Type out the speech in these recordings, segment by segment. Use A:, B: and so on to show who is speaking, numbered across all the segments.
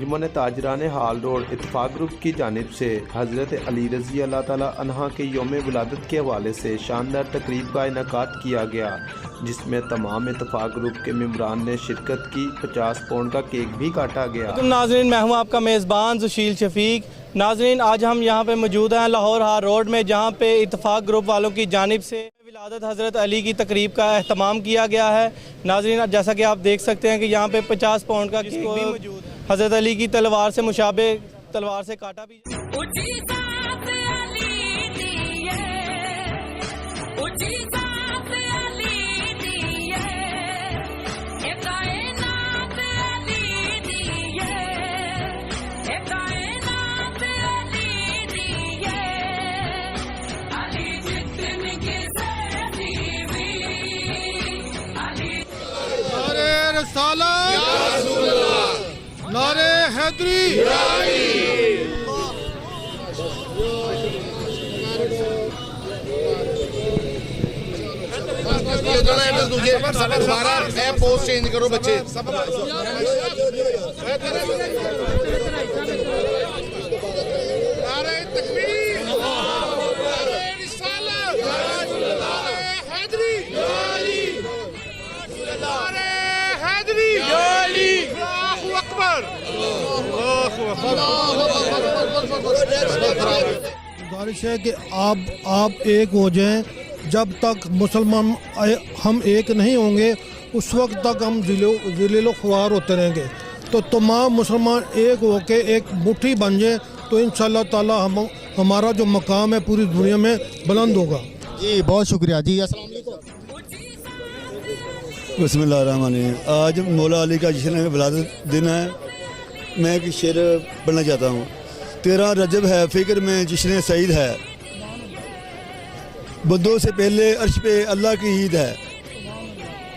A: انجمن تاجران hall road اتفاق group کی جانب سے حضرت علی رضی اللہ تعالی عنہ کے یوم ولادت کے حوالے سے شاندار تقریب کا انعقاد کیا گیا، جس میں تمام اتفاق گروپ کے ممبران نے شرکت کی۔ 50 پاؤنڈ کا کیک بھی کاٹا گیا۔
B: ناظرین، میں ہوں آپ کا میزبان زشیل شفیق۔ ناظرین، آج ہم یہاں پہ موجود ہیں لاہور ہال روڈ میں، جہاں پہ اتفاق گروپ والوں کی جانب سے ولادت حضرت علی کی تقریب کا اہتمام کیا گیا ہے۔ ناظرین، جیسا کہ آپ دیکھ سکتے ہیں کہ یہاں پہ 50 پاؤنڈ کا کیک بھی موجود ہے۔ حضرت علی کی تلوار سے مشابہ تلوار سے کاٹا بھی
C: نعرے حیدری
D: پوسٹ چینج کرو بچے۔
C: گزارش ہے کہ آپ ایک ہو جائیں۔ جب تک مسلمان ہم ایک نہیں ہوں گے اس وقت تک ہم ذلیل و خوار ہوتے رہیں گے۔ تو تمام مسلمان ایک ہو کے ایک مٹھی بن جائیں تو انشاءاللہ تعالی ہمارا جو مقام ہے پوری دنیا میں بلند ہوگا۔
D: جی بہت شکریہ جی، السلام علیکم۔
E: بسم اللہ الرحمن الرحیم۔ آج مولا علی کا جشن ولادت دن ہے۔ میں ایک شعر پڑھنا چاہتا ہوں۔ 13 رجب ہے، فکر میں جشن سعید ہے، بدوں سے پہلے عرش پہ اللہ کی عید ہے۔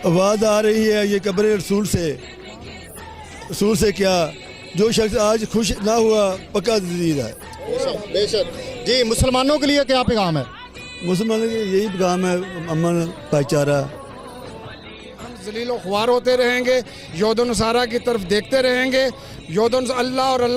E: آواز آ رہی ہے یہ قبر رسول سے کیا، جو شخص آج خوش نہ ہوا پکا دید ہے۔
D: بے شک جی، مسلمانوں کے لیے کیا پیغام ہے؟
E: مسلمانوں کے یہی پیغام ہے، امن بھائی چارہ۔
F: ذلیل و خوار ہوتے رہیں گے، یہود و نصارہ کی طرف دیکھتے رہیں گے۔ یہود و اللہ اور اللہ